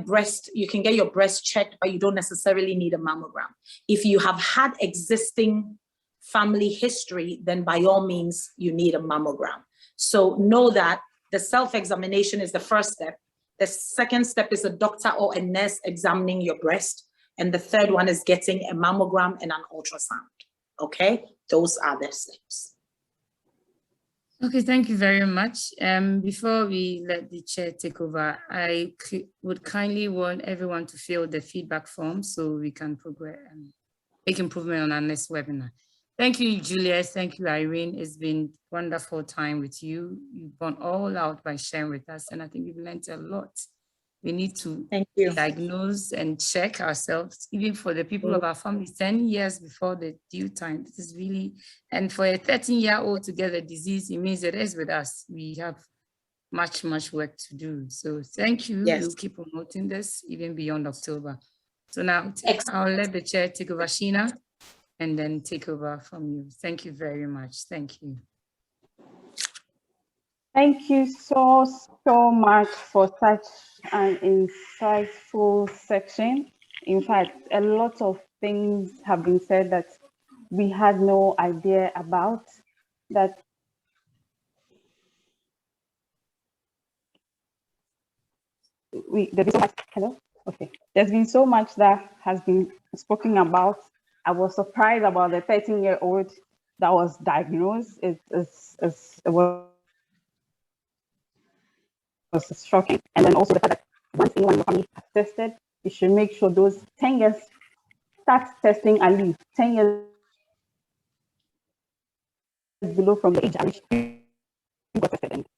your breast checked, but you don't necessarily need a mammogram. If you have had existing family history, then by all means, you need a mammogram. So know that the self-examination is the first step. The second step is a doctor or a nurse examining your breast. And the third one is getting a mammogram and an ultrasound. Okay, those are the steps. Okay, thank you very much. Before we let the chair take over, I would kindly want everyone to fill the feedback form so we can progress and make improvement on our next webinar. Thank you, Juliet. Thank you, Irene. It's been a wonderful time with you. You've gone all out by sharing with us, and I think we've learned a lot. We need to diagnose and check ourselves, even for the people of our families 10 years before the due time. This is really, and for a 13-year-old to get a disease, it means it is with us. We have much, much work to do. So thank you. Yes. We'll keep promoting this even beyond October. So now I'll let the chair take over, Sheena, and then take over from you. Thank you very much. Thank you. Thank you so much for such an insightful section. In fact, a lot of things have been said that we had no idea about. That there's so much, hello? Okay. There's been so much that has been spoken about. I was surprised about the 13-year-old that was diagnosed. It was shocking. And then also the fact that once anyone in your family has tested, you should make sure those 10 years start testing and leave 10 years below from the age at which you got tested. Thank you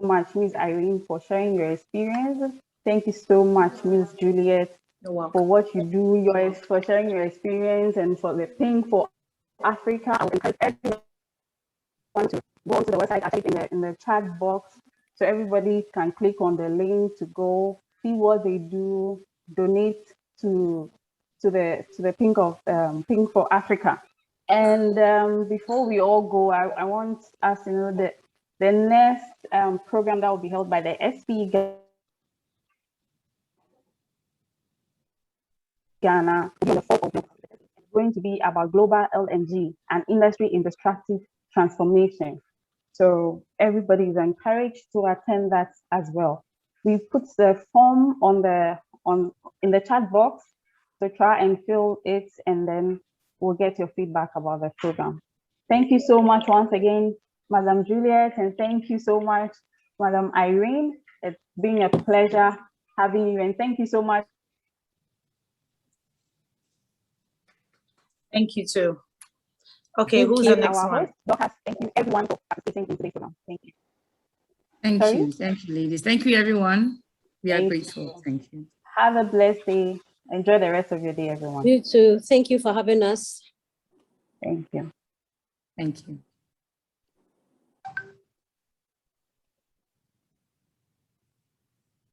so much, Ms. Irene, for sharing your experience. Thank you so much, Ms. Juliet, for what you do, for sharing your experience, and for the Pink for Africa. I would encourage everyone to go onto the website, I think in the chat box, So everybody can click on the link to go see what they do, donate to the Pink for Africa. And before we all go, I want us to know that the next program that will be held by the SPE Ghana on the 4th of November is going to be about global LNG and industry industrial transformation. So everybody is encouraged to attend that as well. We put the form in the chat box, so try and fill it, and then we'll get your feedback about the program. Thank you so much once again, Madam Juliet, and thank you so much, Madam Irene. It's been a pleasure having you, and thank you so much. Thank you too. Okay, who's the next one? Host, thank you everyone for participating in today's program. Thank you. Thank you, ladies. Thank you, everyone. We are grateful. Thank you. Have a blessed day. Enjoy the rest of your day, everyone. You too. Thank you for having us. Thank you. Thank you.